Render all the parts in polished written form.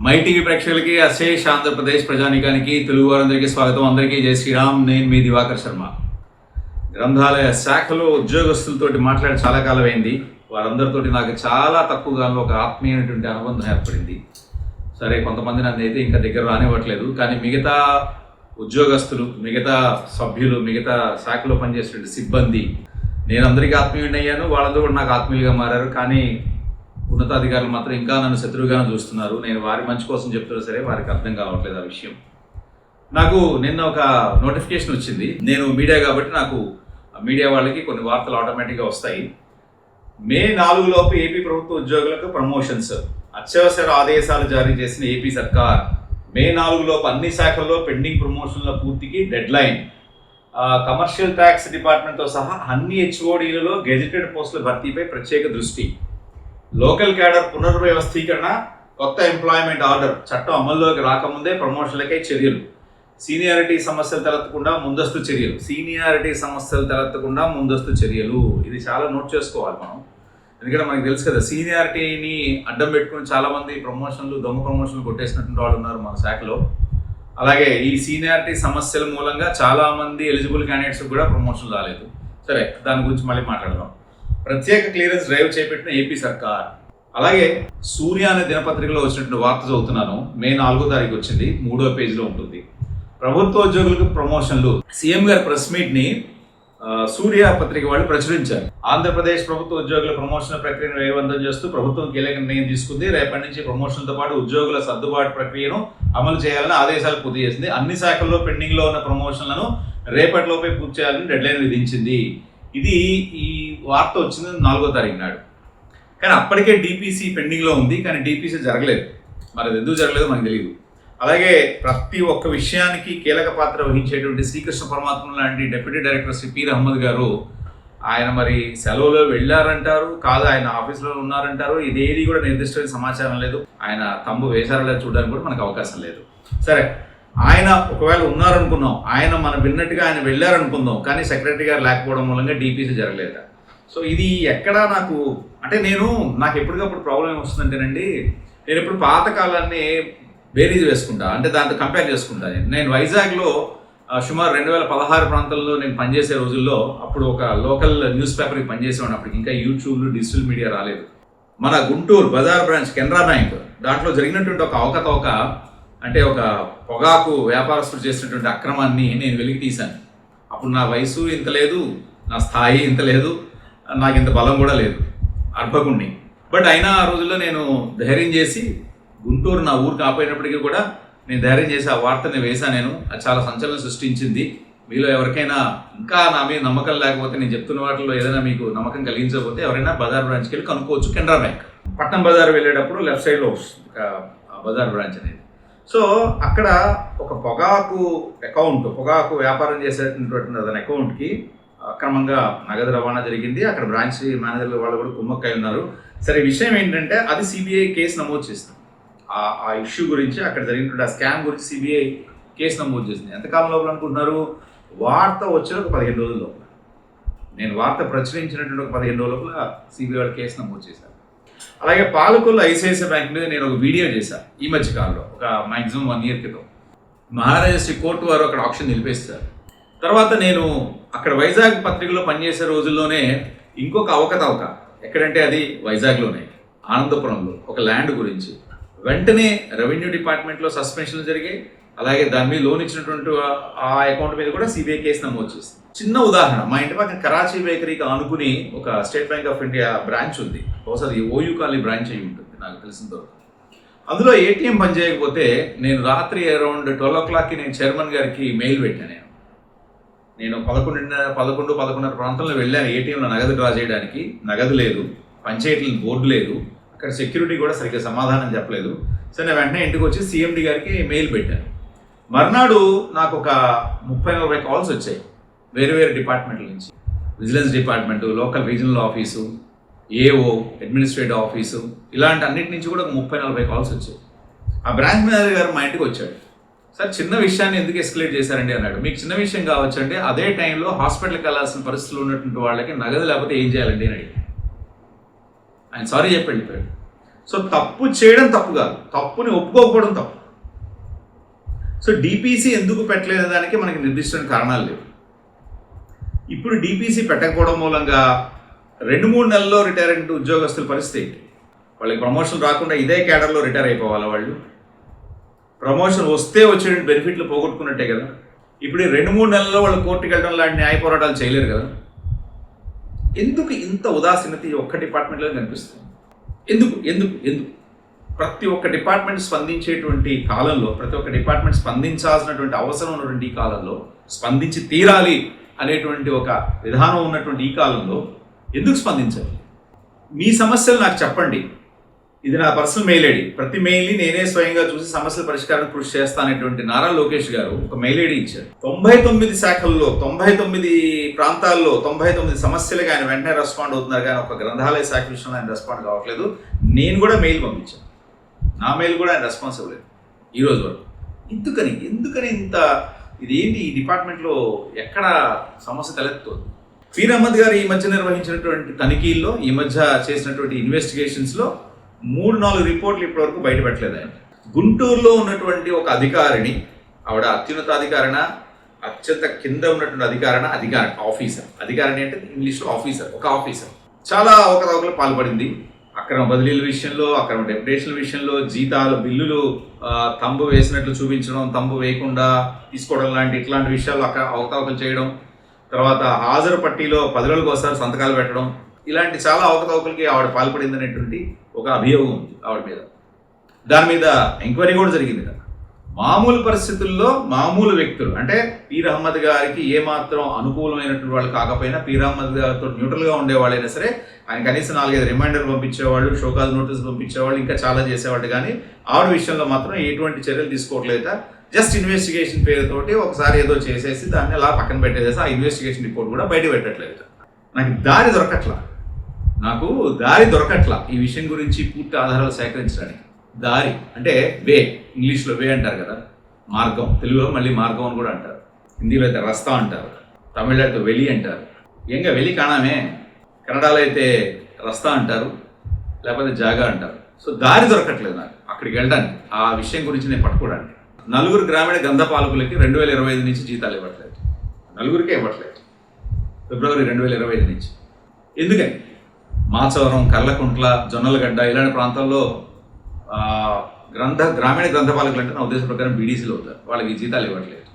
My TV ప్రేక్షకులకి అశేష్ ఆంధ్రప్రదేశ్ ప్రజానికానికి తెలుగు వారందరికీ స్వాగతం. అందరికీ జై శ్రీరామ్. నేను మీ దివాకర్ శర్మ. గ్రంథాలయ శాఖలో ఉద్యోగస్తులతోటి మాట్లాడి చాలా కాలం అయింది. వారందరితోటి నాకు చాలా తక్కువ కాలంలో ఒక ఆత్మీయమైనటువంటి అనుబంధం ఏర్పడింది. సరే, కొంతమంది నన్ను అయితే ఇంకా దగ్గర రానివ్వట్లేదు, కానీ మిగతా ఉద్యోగస్తులు, మిగతా సభ్యులు, మిగతా శాఖలో పనిచేసేటువంటి సిబ్బంది, నేను అందరికీ ఆత్మీయుడిని అయ్యాను. వాళ్ళందరూ కూడా నాకు ఆత్మీయులుగా మారారు. కానీ ఉన్నతాధికారులు మాత్రం ఇంకా నన్ను శత్రువుగానే చూస్తున్నారు. నేను వారి మంచి కోసం చెప్తున్నా సరే వారికి అర్థం కావట్లేదు ఆ విషయం. నాకు నిన్న ఒక నోటిఫికేషన్ వచ్చింది. నేను మీడియా కాబట్టి నాకు మీడియా వాళ్ళకి కొన్ని వార్తలు ఆటోమేటిక్గా వస్తాయి. మే 4 లోపు ఏపీ ప్రభుత్వ ఉద్యోగులకు ప్రమోషన్స్, అత్యవసర ఆదేశాలు జారీ చేసిన ఏపీ సర్కార్. మే 4 లోపు అన్ని శాఖల్లో పెండింగ్ ప్రమోషన్ల పూర్తికి డెడ్ లైన్. కమర్షియల్ ట్యాక్స్ డిపార్ట్మెంట్తో సహా అన్ని హెచ్ఓడీలలో గెజిటెడ్ పోస్టుల భర్తీపై ప్రత్యేక దృష్టి. లోకల్ క్యాడర్ పునర్వ్యవస్థీకరణ, కొత్త ఎంప్లాయ్మెంట్ ఆర్డర్ చట్టం అమల్లోకి రాకముందే ప్రమోషన్లకై చర్యలు. సీనియారిటీ సమస్యలు తలెత్తకుండా ముందస్తు చర్యలు. ఇది చాలా నోట్ చేసుకోవాలి మనం. ఎందుకంటే మనకు తెలుసు కదా, సీనియారిటీని అడ్డం పెట్టుకుని చాలామంది ప్రమోషన్లు, దొంగ ప్రమోషన్లు కొట్టేసినటువంటి వాళ్ళు ఉన్నారు మన శాఖలో. అలాగే ఈ సీనియారిటీ సమస్యల మూలంగా చాలామంది ఎలిజిబుల్ క్యాండిడేట్స్ కూడా ప్రమోషన్ రాలేదు. సరే, దాని గురించి మళ్ళీ మాట్లాడదాం. ప్రత్యేక క్లియరెన్స్ డ్రైవ్ చేపట్టిన ఏపీ సర్కార్. అలాగే సూర్య అనే దినపత్రికలో వచ్చినటువంటి వార్త చదువుతున్నాను. మే 4వ తారీఖు వచ్చింది, 3వ పేజీలో ఉంటుంది. ప్రభుత్వ ఉద్యోగులకు ప్రమోషన్లు. సీఎం గారి ప్రెస్ మీట్ ని సూర్య పత్రిక వాళ్ళు ప్రచురించారు. ఆంధ్రప్రదేశ్ ప్రభుత్వ ఉద్యోగుల ప్రమోషన్ ప్రక్రియను వేగవంతం చేస్తూ ప్రభుత్వం కీలక నిర్ణయం తీసుకుంది. రేపటి నుంచి ప్రమోషన్తో పాటు ఉద్యోగుల సర్దుబాటు ప్రక్రియను అమలు చేయాలని ఆదేశాలు పూర్తి చేసింది. అన్ని శాఖల్లో పెండింగ్ లో ఉన్న ప్రమోషన్లను రేపటిలోపే పూర్తి చేయాలని డెడ్లైన్ విధించింది. ఇది ఈ వార్త వచ్చింది 4వ తారీఖు నాడు. కానీ అప్పటికే డిపిసి పెండింగ్లో ఉంది, కానీ డిపిసి జరగలేదు. మరి అది ఎందుకు జరగలేదు మనకు తెలియదు. అలాగే ప్రతి ఒక్క విషయానికి కీలక పాత్ర వహించేటువంటి శ్రీకృష్ణ పరమాత్మ లాంటి డిప్యూటీ డైరెక్టర్ శ్రీ పీర్ అహ్మద్ గారు, ఆయన మరి సెలవులో వెళ్ళారంటారు, కాదు ఆయన ఆఫీస్లో ఉన్నారంటారు. ఇదేది కూడా నిర్దిష్టమైన సమాచారం లేదు. ఆయన తంబు వేశారో లేదు చూడడానికి కూడా మనకు అవకాశం లేదు. సరే, ఆయన ఒకవేళ ఉన్నారనుకున్నాం, ఆయన మనం విన్నట్టుగా ఆయన వెళ్ళారనుకుందాం, కానీ సెక్రటరీ గారు లేకపోవడం మూలంగా డిపిసి జరగలేట. సో ఇది ఎక్కడా నాకు ఎప్పటికప్పుడు ప్రాబ్లం ఏమొస్తుందంటేనండి, నేను ఎప్పుడు పాతకాలాన్ని బేరీజ్ వేసుకుంటా, అంటే దాంతో కంపేర్ చేసుకుంటా. నేను వైజాగ్లో సుమారు 2016 ప్రాంతంలో నేను పనిచేసే రోజుల్లో, అప్పుడు ఒక లోకల్ న్యూస్ పేపర్కి పనిచేసేవాడిని. అప్పటికి ఇంకా యూట్యూబ్లు, డిజిటల్ మీడియా రాలేదు. మన గుంటూరు బజార్ బ్రాంచ్ కెనరా బ్యాంక్ దాంట్లో జరిగినటువంటి ఒక అవకతవక, అంటే ఒక పొగాకు వ్యాపారస్తులు చేసినటువంటి అక్రమాన్ని నేను వెలికి తీశాను. అప్పుడు నా వయసు ఇంత లేదు, నా స్థాయి ఇంత లేదు, నాకు ఇంత బలం కూడా లేదు, అర్భకుణ్ణి. బట్ అయినా ఆ రోజుల్లో నేను ధైర్యం చేసి, గుంటూరు నా ఊరు కాపోయినప్పటికీ కూడా నేను ధైర్యం చేసి ఆ వార్తని వేశాను. నేను అది చాలా సంచలనం సృష్టించింది. మీలో ఎవరికైనా ఇంకా నా మీద నమ్మకం లేకపోతే, నేను చెప్తున్న వాటిలో ఏదైనా మీకు నమ్మకం కలిగించకపోతే ఎవరైనా బజార్ బ్రాంచ్కి వెళ్ళి కనుక్కోవచ్చు. కెనరా బ్యాంక్ పట్నం బజార్ వెళ్ళేటప్పుడు లెఫ్ట్ సైడ్లో బజార్ బ్రాంచ్ అనేది. సో అక్కడ ఒక పొగాకు వ్యాపారం చేసేటటువంటి అతని అకౌంట్కి అక్రమంగా నగదు రవాణా జరిగింది. అక్కడ బ్రాంచ్ మేనేజర్లు వాళ్ళు కూడా కుమ్మక్కై ఉన్నారు. సరే, విషయం ఏంటంటే అది సిబిఐ కేసు నమోదు చేసింది. ఆ ఇష్యూ గురించి, అక్కడ జరిగినటువంటి ఆ స్కామ్ గురించి సిబిఐ కేసు నమోదు చేసింది. ఎంతకాలం లోపల అనుకుంటున్నారు? వార్త వచ్చిన ఒక 15 రోజుల లోపల, నేను వార్త ప్రచురించినటువంటి ఒక 15 రోజుల లోపల సిబిఐ వాళ్ళు కేసు నమోదు చేశారు. అలాగే పాలకొల్లు ఐసిఐసిఐ బ్యాంక్ మీద నేను ఒక వీడియో చేశాను ఈ మధ్య కాలంలో, ఒక మ్యాక్సిమం 1 year క్రితం. మహారాజశ్రీ కోర్టు వారు అక్కడ ఆప్షన్ నిలిపేస్తారు. తర్వాత నేను అక్కడ వైజాగ్ పత్రికలో పనిచేసే రోజుల్లోనే ఇంకొక అవకతవక, ఎక్కడంటే అది వైజాగ్లోనే ఆనందపురంలో ఒక ల్యాండ్ గురించి వెంటనే రెవెన్యూ డిపార్ట్మెంట్లో సస్పెన్షన్లు జరిగాయి. అలాగే దాని మీద లోన్ ఇచ్చినటువంటి ఆ అకౌంట్ మీద కూడా సిబిఐ కేసు నమోదు చేసింది. చిన్న ఉదాహరణ, మా ఇంటి పక్కన కరాచీ బేకరీకి ఆనుకుని ఒక state bank of India branch ఉంది. బహుశా అది ఓయూ కాలనీ బ్రాంచ్ అయి ఉంటుంది నాకు తెలిసినంత. అందులో ఏటీఎం పనిచేయకపోతే నేను రాత్రి అరౌండ్ 12 o'clockకి నేను చైర్మన్ గారికి మెయిల్ పెట్టాను. నేను 11:30 ప్రాంతంలో వెళ్ళాను ఏటీఎంలో నగదు డ్రా చేయడానికి. నగదు లేదు, పనిచేయట్లేదు, బోర్డు లేదు, అక్కడ సెక్యూరిటీ కూడా సరిగ్గా సమాధానం చెప్పలేదు. సరే, నేను వెంటనే ఇంటికి వచ్చి సిఎండి గారికి మెయిల్ పెట్టాను. మర్నాడు నాకు ఒక 30-40 కాల్స్ వచ్చాయి వేరు డిపార్ట్మెంట్ల నుంచి. Vigilance department, local regional office, AO, administrative office, ఇలాంటి అన్నిటి నుంచి కూడా ఒక 30-40 కాల్స్ వచ్చాయి. ఆ బ్రాంచ్ మేనేజర్ గారు మా ఇంటికి వచ్చాడు. సార్, చిన్న విషయాన్ని ఎందుకు ఎస్కలేట్ చేశారండి అన్నాడు. మీకు చిన్న విషయం కావచ్చు అంటే, అదే టైంలో హాస్పిటల్కి వెళ్ళాల్సిన పరిస్థితులు ఉన్నటువంటి వాళ్ళకి నగదు లేకపోతే ఏం చేయాలండి అని అడిగాడు. ఆయన సారీ చెప్పి వెళ్ళిపోయాడు. సో తప్పు చేయడం తప్పు కాదు, తప్పుని ఒప్పుకోకపోవడం తప్పు. సో డిపిసి ఎందుకు పెట్టలేదు దానికి మనకి నిర్దిష్టమైన కారణాలు లేవు. ఇప్పుడు డిపిసి పెట్టకపోవడం మూలంగా 2-3 నెలల్లో రిటైర్ అయిన ఉద్యోగస్తుల పరిస్థితి ఏంటి? వాళ్ళకి ప్రమోషన్ రాకుండా ఇదే క్యాడర్లో రిటైర్ అయిపోవాలి. వాళ్ళు ప్రమోషన్ వస్తే వచ్చే బెనిఫిట్లు పోగొట్టుకున్నట్టే కదా. ఇప్పుడు 2-3 నెలల్లో వాళ్ళు కోర్టుకి వెళ్ళడం లాంటి న్యాయ పోరాటాలు చేయలేరు కదా. ఎందుకు ఇంత ఉదాసీనత ఒక్క డిపార్ట్మెంట్లో కనిపిస్తుంది? ఎందుకు ఎందుకు ఎందుకు ప్రతి ఒక్క డిపార్ట్మెంట్ స్పందించేటువంటి కాలంలో, ప్రతి ఒక్క డిపార్ట్మెంట్ స్పందించాల్సినటువంటి అవసరం ఉన్నటువంటి ఈ కాలంలో, స్పందించి తీరాలి అనేటువంటి ఒక విధానం ఉన్నటువంటి ఈ కాలంలో ఎందుకు స్పందించాలి? మీ సమస్యలు నాకు చెప్పండి. ఇది నా పర్సనల్ మెయిల్ ఐడి. ప్రతి మెయిల్ని నేనే స్వయంగా చూసి సమస్యల పరిష్కారం కృషి చేస్తానటువంటి నారా లోకేష్ గారు ఒక మెయిల్ ఐడి ఇచ్చారు. 99 శాఖల్లో 99 ప్రాంతాల్లో 99 సమస్యలకు ఆయన వెంటనే రెస్పాండ్ అవుతున్నారు, కానీ ఒక గ్రంథాలయ శాఖ విషయంలో ఆయన రెస్పాండ్ కావట్లేదు. నేను కూడా మెయిల్ పంపించాను, నా మెయిల్ కూడా ఆయన రెస్పాన్సిబుల్ లేదు ఈరోజు వరకు. ఎందుకని ఇంత ఇదేంటి ఈ డిపార్ట్మెంట్లో ఎక్కడ సమస్య తలెత్తుంది? పీర్ అహ్మద్ గారు ఈ మధ్య నిర్వహించినటువంటి తనిఖీల్లో, ఈ మధ్య చేసినటువంటి ఇన్వెస్టిగేషన్స్లో 3-4 రిపోర్ట్లు ఇప్పటివరకు బయటపెట్టలేదు ఆయన. గుంటూరులో ఉన్నటువంటి ఒక అధికారిని, ఆవిడ అత్యున్నత అధికారణ, అత్యంత కింద ఉన్నటువంటి అధికారి ఆఫీసర్, అధికారిని అంటే ఇంగ్లీష్లో ఆఫీసర్, ఒక ఆఫీసర్ చాలా అవకతవకలు పాల్పడింది. అక్రమ బదిలీల విషయంలో, అక్రమ డెప్యుటేషన్ల విషయంలో, జీతాలు బిల్లులు తంబు వేసినట్లు చూపించడం, తంబు వేయకుండా తీసుకోవడం లాంటి ఇట్లాంటి విషయాలు అవకతవకలు చేయడం, తర్వాత హాజరు పట్టీలో 10 రోజులకు ఒకసారి సంతకాలు పెట్టడం, ఇలాంటి చాలా అవకతవకలకి ఆవిడ పాల్పడింది అనేటువంటి ఒక అభియోగం ఉంది ఆవిడ మీద. దాని మీద ఎంక్వైరీ కూడా జరిగింది కదా. మామూలు పరిస్థితుల్లో మామూలు వ్యక్తులు, అంటే పీర్ అహ్మద్ గారికి ఏమాత్రం అనుకూలమైనటువంటి వాళ్ళు కాకపోయినా, పీర్ అహ్మద్ గారితో న్యూట్రల్గా ఉండేవాళ్ళైనా సరే ఆయన కనీసం 4-5 రిమైండర్ పంపించేవాళ్ళు, షోకాజ్ నోటీస్ పంపించేవాళ్ళు, ఇంకా చాలా చేసేవాళ్ళు. కానీ ఆవిడ విషయంలో మాత్రం ఎటువంటి చర్యలు తీసుకోవట్లేదా. జస్ట్ ఇన్వెస్టిగేషన్ పేరుతోటి ఒకసారి ఏదో చేసేసి దాన్ని అలా పక్కన పెట్టేసేసి ఆ ఇన్వెస్టిగేషన్ రిపోర్ట్ కూడా బయట పెట్టట్లేదు. నాకు దారి దొరకట్లా ఈ విషయం గురించి పూర్తి ఆధారాలు సేకరించడానికి. దారి అంటే వే, ఇంగ్లీష్లో వే అంటారు కదా, మార్గం, తెలుగులో మళ్ళీ మార్గం అని కూడా అంటారు, హిందీలో అయితే రస్తా అంటారు, తమిళలో అయితే వెలి అంటారు. ఏంగా వెలి కాణమే, కన్నడలో అయితే రస్తా అంటారు, లేకపోతే జాగా అంటారు. సో దారి దొరకట్లేదు నాకు అక్కడికి వెళ్ళడానికి, ఆ విషయం గురించి నేను పట్టుకోవడానికి. 4 గ్రామీణ గంధపాలకులకి 2025 నుంచి జీతాలు ఇవ్వట్లేదు, 4కే ఇవ్వట్లేదు, ఫిబ్రవరి 2025 నుంచి. ఎందుకని? మాచవరం, కర్లకుంట్ల, జొన్నలగడ్డ ఇలాంటి ప్రాంతాల్లో గ్రామీణ గ్రంథపాలకులు అంటే నా ఉద్దేశ ప్రకారం బీడీసీలు అవుతారు, వాళ్ళకి జీతాలు ఇవ్వట్లేదు.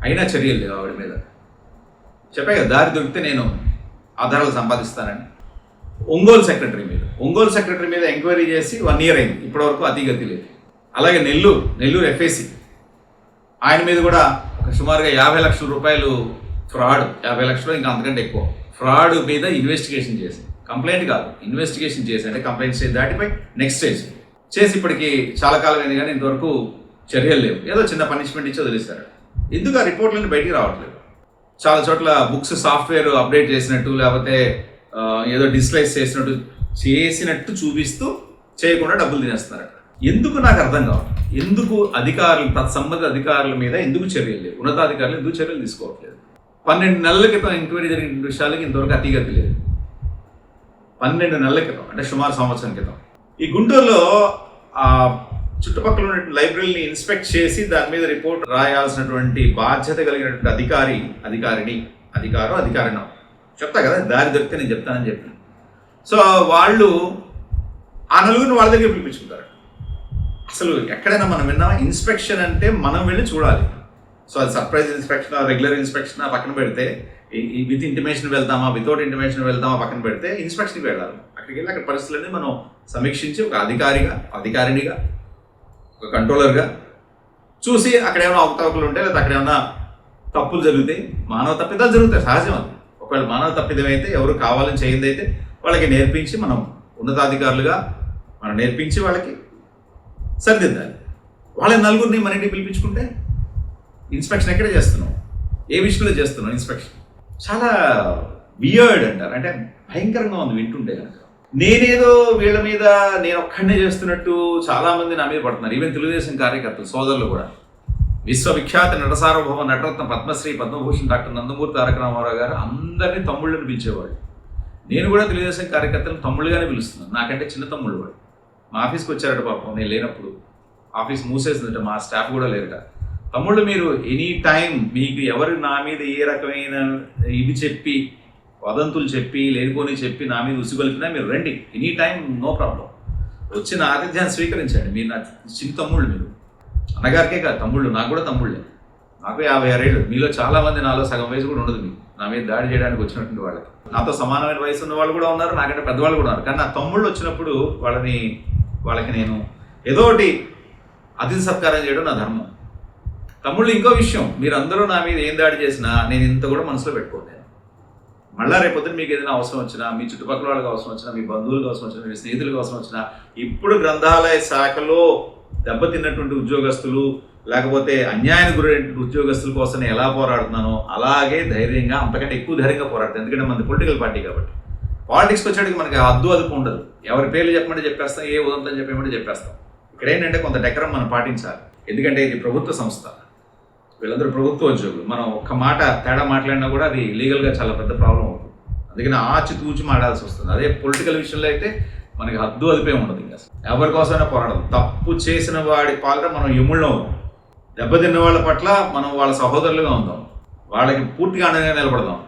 అయినా చర్యలు లేవు ఆవిడ మీద. చెప్పా కదా, దారి దొరికితే నేను ఆధారాలు సంపాదిస్తానని. ఒంగోలు సెక్రటరీ మీద ఎంక్వైరీ చేసి 1 year అయింది, ఇప్పటివరకు అతిగతి లేదు. అలాగే నెల్లూరు ఎఫ్ఏసి, ఆయన మీద కూడా ఒక సుమారుగా 50 లక్షల రూపాయలు ఫ్రాడ్, 50 లక్షలు ఇంకా అంతకంటే ఎక్కువ ఫ్రాడ్ మీద ఇన్వెస్టిగేషన్ చేసి, కంప్లైంట్ కాదు ఇన్వెస్టిగేషన్ చేసి, అంటే కంప్లైంట్ స్టేజ్ దాటిపై నెక్స్ట్ స్టేజ్ చేసి ఇప్పటికి చాలా కాలం అయింది, కానీ ఇంతవరకు చర్యలు లేవు. ఏదో చిన్న పనిష్మెంట్ ఇచ్చి వదిలేస్తారు. ఎందుకు ఆ రిపోర్ట్లన్నీ బయటికి రావట్లేదు? చాలా చోట్ల బుక్స్ సాఫ్ట్వేర్ అప్డేట్ చేసినట్టు, లేకపోతే ఏదో డిజిటలైజ్ చేసినట్టు చూపిస్తూ చేయకుండా డబ్బులు తినేస్తున్నారు. ఎందుకు నాకు అర్థం కావాలి. ఎందుకు అధికారులు, తత్సంబంధిత అధికారుల మీద ఎందుకు చర్యలు లేవు? ఉన్నతాధికారులు ఎందుకు చర్యలు తీసుకోవట్లేదు? 12 నెలల క్రితం ఎంక్వైరీ జరిగిన విషయాలకి ఇంతవరకు అతిగతి లేదు. 12 నెలల క్రితం అంటే సుమారు సంవత్సరం క్రితం ఈ గుంటూరులో ఆ చుట్టుపక్కల ఉన్న లైబ్రరీని ఇన్స్పెక్ట్ చేసి దాని మీద రిపోర్ట్ రాయాల్సినటువంటి బాధ్యత కలిగినటువంటి అధికారినో చెప్తా కదా, దారి దొరికితే నేను చెప్తానని చెప్పి. సో వాళ్ళు ఆ నలుగురిని వాళ్ళ దగ్గర పిలిపించుకుంటారు. అసలు ఎక్కడైనా మనం విన్నామా? ఇన్స్పెక్షన్ అంటే మనం వెళ్ళి చూడాలి. సో అది సర్ప్రైజ్ ఇన్స్పెక్షన్, రెగ్యులర్ ఇన్స్పెక్షన్ పక్కన పెడితే, విత్ ఇంటిమేషన్ వెళ్తామా, వితౌట్ ఇంటిమేషన్ వెళ్తామా పక్కన పెడితే, ఇన్స్పెక్షన్కి వెళ్ళాలి. అక్కడికి వెళ్ళి అక్కడ పరిస్థితులన్నీ మనం సమీక్షించి ఒక అధికారినిగా ఒక కంట్రోలర్గా చూసి అక్కడ ఏమైనా అవకతవకలు ఉంటే, లేదా అక్కడ ఏమైనా తప్పులు జరుగుతాయి, మానవ తప్పిదాలు జరుగుతాయి, సహజం అది. ఒకవేళ మానవ తప్పిదం అయితే, ఎవరు కావాలని చేయింది అయితే వాళ్ళకి నేర్పించి, మనం ఉన్నతాధికారులుగా మనం నేర్పించి వాళ్ళకి సరిదిద్దాలి. వాళ్ళ నలుగురిని మన ఇంటికి పిలిపించుకుంటే ఇన్స్పెక్షన్ ఎక్కడ చేస్తున్నాం, ఏ విషయంలో చేస్తున్నాం ఇన్స్పెక్షన్? చాలా వియర్డ్ అంటారు, అంటే భయంకరంగా ఉంది వింటుంటే కనుక. నేనేదో వీళ్ళ మీద నేను ఒక్కడనే చేస్తున్నట్టు చాలామంది నా మీద పడుతున్నారు. ఈవెన్ తెలుగుదేశం కార్యకర్తలు సోదరులు కూడా. విశ్వవిఖ్యాత నటసార్వభౌమ నటరత్న పద్మశ్రీ పద్మభూషణ్ డాక్టర్ నందమూరి తారక రామారావు గారు అందరినీ తమ్ముళ్ళని పిలిచేవాడు. నేను కూడా తెలుగుదేశం కార్యకర్తలను తమ్ముళ్ళుగానే పిలుస్తున్నాను, నాకంటే చిన్న తమ్ముళ్ళు వాడు. మా ఆఫీస్కి వచ్చారట పాపం, నేను లేనప్పుడు. ఆఫీస్ మూసేసిందట, మా స్టాఫ్ కూడా లేరట. తమ్ముళ్ళు మీరు ఎనీ టైం మీకు ఎవరు నా మీద ఏ రకమైన ఇవి చెప్పి వదంతులు చెప్పి లేనిపోని చెప్పి నా మీద ఉసుగొలిపినా మీరు రండి, ఎనీ టైం నో ప్రాబ్లం, వచ్చిన ఆతిథ్యాన్ని స్వీకరించండి. మీరు నా చిన్న తమ్ముళ్ళు, మీరు అన్నగారికే కాదు తమ్ముళ్ళు, నాకు కూడా తమ్ముళ్ళే. నాకు 56 ఏళ్ళు, మీలో చాలామంది నాలో సగం వయసు కూడా ఉండదు మీకు నా మీద దాడి చేయడానికి వచ్చినటువంటి వాళ్ళకి. నాతో సమానమైన వయసు ఉన్న వాళ్ళు కూడా ఉన్నారు, నాకంటే పెద్దవాళ్ళు కూడా ఉన్నారు. కానీ నా తమ్ముళ్ళు వచ్చినప్పుడు వాళ్ళకి నేను ఏదో ఒకటి అతిథి సత్కారం చేయడం నా ధర్మం. తమ్ముళ్ళు ఇంకో విషయం, మీరందరూ నా మీద ఏం దాడి చేసినా నేను ఇంత కూడా మనసులో పెట్టుకోను. మళ్ళీ రేపొద్దున మీకు ఏదైనా అవసరం వచ్చినా, మీ చుట్టుపక్కల వాళ్ళకి అవసరం వచ్చినా, మీ బంధువులకు అవసరం వచ్చినా, మీ స్నేహితులకు అవసరం వచ్చినా, ఇప్పుడు గ్రంథాలయ శాఖలో దెబ్బతిన్నటువంటి ఉద్యోగస్తులు లేకపోతే అన్యాయానికి గురైనటువంటి ఉద్యోగస్తుల కోసం నేను ఎలా పోరాడుతున్నానో అలాగే ధైర్యంగా, అంతకంటే ఎక్కువ ధైర్యంగా పోరాడుతాను. ఎందుకంటే మనది పొలిటికల్ పార్టీ కాబట్టి. పాలిటిక్స్కి వచ్చేటికి మనకి అదుపు ఉండదు. ఎవరి పేర్లు చెప్పమంటే చెప్పేస్తాం, ఏ ఉదంతం చెప్పేమంటే చెప్పేస్తాం. ఇక్కడ ఏంటంటే కొంత డెకరం మనం పాటించాలి. ఎందుకంటే ఇది ప్రభుత్వ సంస్థ, వీళ్ళందరూ ప్రభుత్వ ఉద్యోగులు. మనం ఒక్క మాట తేడా మాట్లాడినా కూడా అది లీగల్గా చాలా పెద్ద ప్రాబ్లం అవుతుంది. అందుకని ఆచితూచి మాట్లాడాల్సి వస్తుంది. అదే పొలిటికల్ విషయంలో అయితే మనకి అదుపే ఉండదు. ఇంకా ఎవరి కోసమైనా పోరాడదు. తప్పు చేసిన వాడి పాలన మనం ఎముళ్ళం అవుతాం. దెబ్బతిన్న వాళ్ళ పట్ల మనం వాళ్ళ సహోదరులుగా ఉందాం, వాళ్ళకి పూర్తిగా అండగా నిలబడదాం,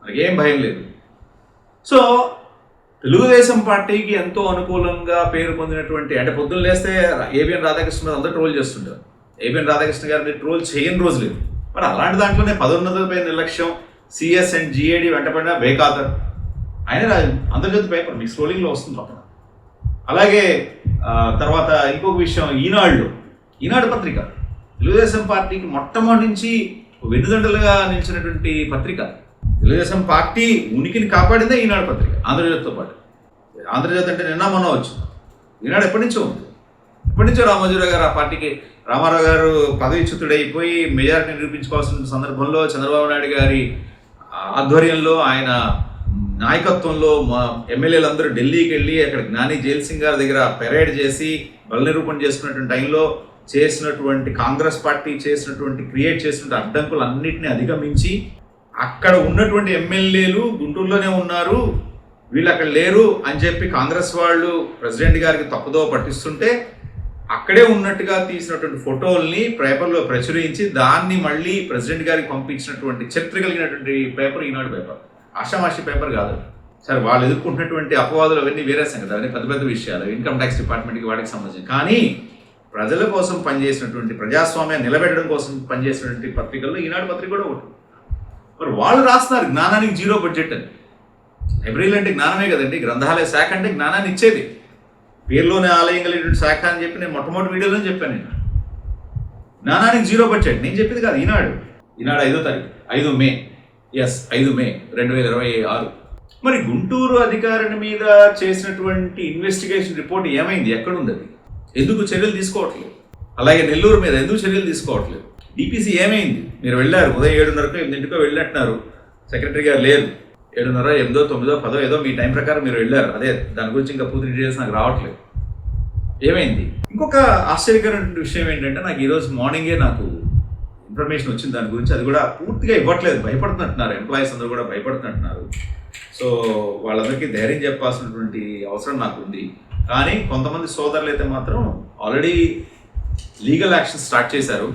మనకి ఏం భయం లేదు. సో తెలుగుదేశం పార్టీకి ఎంతో అనుకూలంగా పేరు పొందినటువంటి, అంటే పొద్దున్న లేస్తే ఏబిఎన్ రాధాకృష్ణ అందరూ ట్రోల్ చేస్తుంటారు. ఏబిఎన్ రాధాకృష్ణ గారిని ట్రోల్ చేయని రోజు లేదు. మరి అలాంటి దాంట్లోనే పదోన్నతులపై నిర్లక్ష్యం, సిఎస్ అండ్ జిఏడి వెంటపడిన బేఖాతర్, ఆయన ఆంధ్రజ్యోతి పేపర్ మీకు స్క్రోలింగ్లో వస్తుంది పక్కన. అలాగే తర్వాత ఇంకొక విషయం, ఈనాడు పత్రిక తెలుగుదేశం పార్టీకి మొట్టమొదటి నుంచి వెన్నుదండలుగా నిలిచినటువంటి పత్రిక. తెలుగుదేశం పార్టీ ఉనికిని కాపాడిందే ఈనాడు పత్రిక ఆంధ్రజ్యోతితో పాటు. ఆంధ్రజ్యోతి అంటే నిన్న మొన్న వచ్చింది, ఈనాడు ఎప్పటి నుంచో ఉంది. ఎప్పటి నుంచో రామోజీరావు గారు ఆ పార్టీకి, రామారావు గారు పదవిచ్యుతుడైపోయి మెజారిటీ నిరూపించుకోవాల్సిన సందర్భంలో చంద్రబాబు నాయుడు గారి ఆధ్వర్యంలో, ఆయన నాయకత్వంలో మా ఎమ్మెల్యేలందరూ ఢిల్లీకి వెళ్ళి అక్కడ జ్ఞాని జైల్ సింగ్ గారి దగ్గర పెరేడ్ చేసి బల నిరూపణ చేసుకున్నటువంటి టైంలో చేసినటువంటి కాంగ్రెస్ పార్టీ క్రియేట్ చేసినటువంటి అడ్డంకులు అన్నింటినీ అధిగమించి అక్కడ ఉన్నటువంటి ఎమ్మెల్యేలు గుంటూరులోనే ఉన్నారు, వీళ్ళు అక్కడ లేరు అని చెప్పి కాంగ్రెస్ వాళ్ళు ప్రెసిడెంట్ గారికి తప్పుదో పట్టిస్తుంటే అక్కడే ఉన్నట్టుగా తీసినటువంటి ఫోటోల్ని పేపర్లో ప్రచురించి దాన్ని మళ్ళీ ప్రెసిడెంట్ గారికి పంపించినటువంటి చరిత్ర కలిగినటువంటి పేపర్ ఈనాడు పేపర్. ఆషామాషి పేపర్ కాదు. సరే వాళ్ళు ఎదుర్కొంటున్నటువంటి అపవాదులు అవన్నీ వేరే సంగతి, అవన్నీ పెద్ద పెద్ద విషయాలు, ఇన్కమ్ ట్యాక్స్ డిపార్ట్మెంట్కి వాటికి సంబంధించి. కానీ ప్రజల కోసం పనిచేసినటువంటి, ప్రజాస్వామ్యాన్ని నిలబెట్టడం కోసం పనిచేసినటువంటి పత్రికల్లో ఈనాడు పత్రిక కూడా ఒకటి. మరి వాళ్ళు రాస్తున్నారు జ్ఞానానికి 0 బడ్జెట్ అని. లైబ్రరీలు అంటే జ్ఞానమే కదండి, గ్రంథాలయ శాఖ అంటే జ్ఞానాన్ని ఇచ్చేది. పేరులోనే ఆలయం కలిగినటువంటి శాఖ అని చెప్పి నేను మొట్టమొదటి వీడియోలో చెప్పాను. నేను జ్ఞానానికి 0 బడ్జెట్ నేను చెప్పింది కాదు. ఈనాడు 5వ తారీఖు 5 మే 5 మే 2026. మరి గుంటూరు అధికారిని మీద చేసినటువంటి ఇన్వెస్టిగేషన్ రిపోర్ట్ ఏమైంది, ఎక్కడుంది, అది ఎందుకు చర్యలు తీసుకోవట్లేదు? అలాగే నెల్లూరు మీద ఎందుకు చర్యలు తీసుకోవట్లేదు? డిపిసి ఏమైంది? మీరు వెళ్ళారు ఉదయం 7:30కో 8:00కో వెళ్ళినట్టున్నారు, సెక్రటరీ గారు లేరు. 7:30, 8, 9, 10 ఏదో మీ టైం ప్రకారం మీరు వెళ్ళారు. అదే దాని గురించి ఇంకా పూర్తి డీటెయిల్స్ నాకు రావట్లేదు. ఏమైంది? ఇంకొక ఆశ్చర్యకరమైన విషయం ఏంటంటే, నాకు ఈరోజు మార్నింగే నాకు ఇన్ఫర్మేషన్ వచ్చింది దాని గురించి. అది కూడా పూర్తిగా ఇవ్వట్లేదు, భయపడుతున్నట్టున్నారు, ఎంప్లాయీస్ అందరూ కూడా భయపడుతున్నట్టున్నారు. సో వాళ్ళందరికీ ధైర్యం చెప్పాల్సినటువంటి అవసరం నాకు ఉంది. కానీ కొంతమంది సోదరులు అయితే మాత్రం ఆల్రెడీ లీగల్ యాక్షన్ స్టార్ట్ చేశారు.